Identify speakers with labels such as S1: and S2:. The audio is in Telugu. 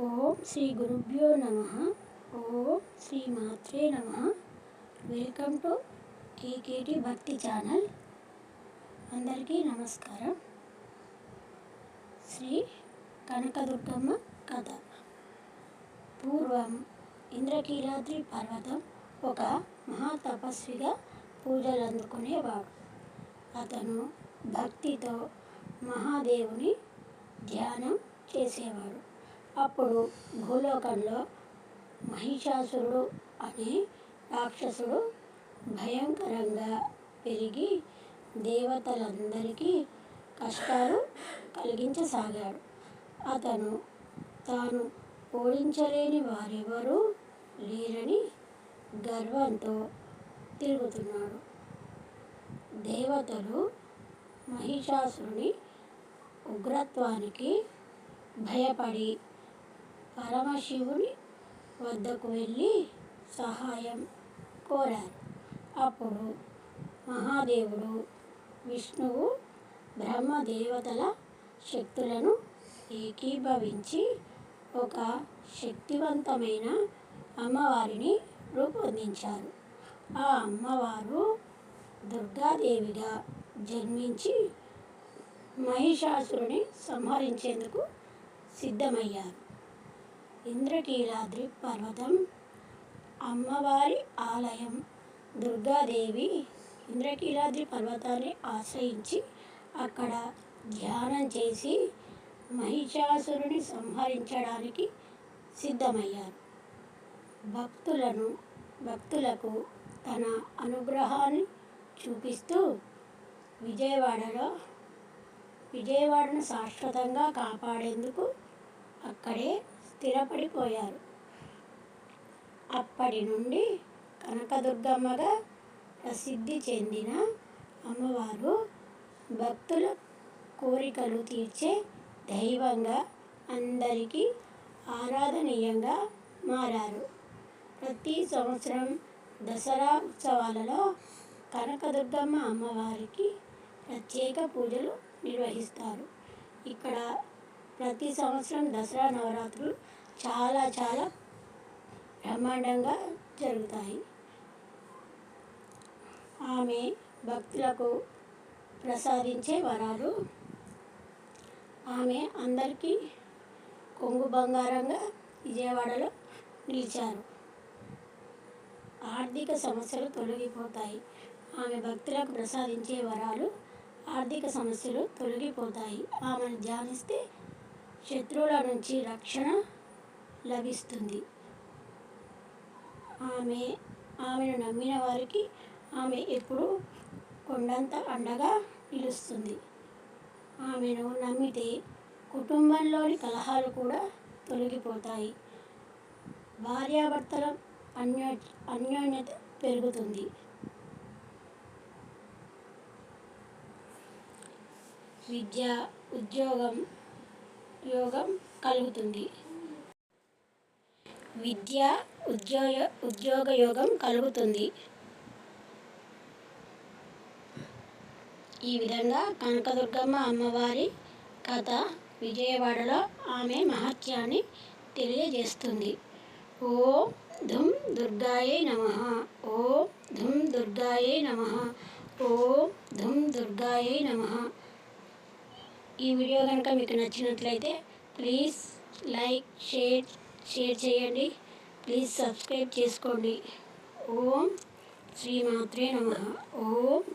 S1: ఓం శ్రీ గురుభ్యో నమః. ఓం శ్రీ మాత్రే నమః. వెల్కమ్ టు కేకేటి భక్తి ఛానల్. అందరికీ నమస్కారం. శ్రీ కనకదుర్గమ్మ కథ. పూర్వం ఇంద్రకీలాద్రి పర్వతం ఒక మహాతపస్విగా పూజలు అందుకునేవాడు. అతను భక్తితో మహాదేవుని ధ్యానం చేసేవాడు. అప్పుడు భూలోకంలో మహిషాసురుడు అనే రాక్షసుడు భయంకరంగా పెరిగి దేవతలందరికీ కష్టాలు కలిగించసాగాడు. అతను తాను ఓడించలేని వారెవరూ లేరని గర్వంతో తిరుగుతున్నాడు. దేవతలు మహిషాసురుని ఉగ్రత్వానికి భయపడి పరమశివుని వద్దకు వెళ్ళి సహాయం కోరారు. అప్పుడు మహాదేవుడు, విష్ణువు, బ్రహ్మదేవతల శక్తులను ఏకీభవించి ఒక శక్తివంతమైన అమ్మవారిని రూపొందించారు. ఆ అమ్మవారు దుర్గాదేవిగా జన్మించి మహిషాసురుని సంహరించేందుకు సిద్ధమయ్యారు. ఇంద్రకీలాద్రి పర్వతం అమ్మవారి ఆలయం. దుర్గాదేవి ఇంద్రకీలాద్రి పర్వతాన్ని ఆశ్రయించి అక్కడ ధ్యానం చేసి మహిషాసురుని సంహరించడానికి సిద్ధమయ్యారు. భక్తులకు తన అనుగ్రహాన్ని చూపిస్తూ విజయవాడను శాశ్వతంగా కాపాడేందుకు అక్కడే స్థిరపడిపోయారు. అప్పటి నుండి కనకదుర్గమ్మగా ప్రసిద్ధి చెందిన అమ్మవారు భక్తుల కోరికలు తీర్చే దైవంగా అందరికీ ఆరాధనీయంగా మారారు. ప్రతి సంవత్సరం దసరా ఉత్సవాలలో కనకదుర్గమ్మ అమ్మవారికి ప్రత్యేక పూజలు నిర్వహిస్తారు. ఇక్కడ ప్రతి సంవత్సరం దసరా నవరాత్రులు చాలా బ్రహ్మాండంగా జరుగుతాయి. ఆమె భక్తులకు ప్రసాదించే వరాలు. ఆమె అందరికీ కొంగు బంగారంగా విజయవాడలో నిలిచారు. ఆర్థిక సమస్యలు తొలగిపోతాయి. ఆమె భక్తులకు ప్రసాదించే వరాలు. ఆర్థిక సమస్యలు తొలగిపోతాయి. ఆమెను ధ్యానిస్తే శత్రువుల నుంచి రక్షణ లభిస్తుంది. ఆమెను నమ్మిన వారికి ఆమె ఎప్పుడూ కొండంత అండగా నిలుస్తుంది. ఆమెను నమ్మితే కుటుంబంలోని కలహాలు కూడా తొలగిపోతాయి. భార్యాభర్తల అన్యోన్యత పెరుగుతుంది. విద్య, యోగం కలుగుతుంది. ఉద్యోగ యోగం కలుగుతుంది. ఈ విధంగా కనకదుర్గమ్మ అమ్మవారి కథ విజయవాడలో ఆమె మహత్యాన్ని తెలియజేస్తుంది. ఓం ధుం దుర్గాయై నమః. ఓం ధుం దుర్గాయై నమః. ఓం ధుం దుర్గాయై నమః. ఈ వీడియో కనుక మీకు నచ్చినట్లయితే ప్లీజ్ లైక్, షేర్ చేయండి. ప్లీజ్ సబ్స్క్రైబ్ చేసుకోండి. ఓం శ్రీ మాత్రే నమః. ఓం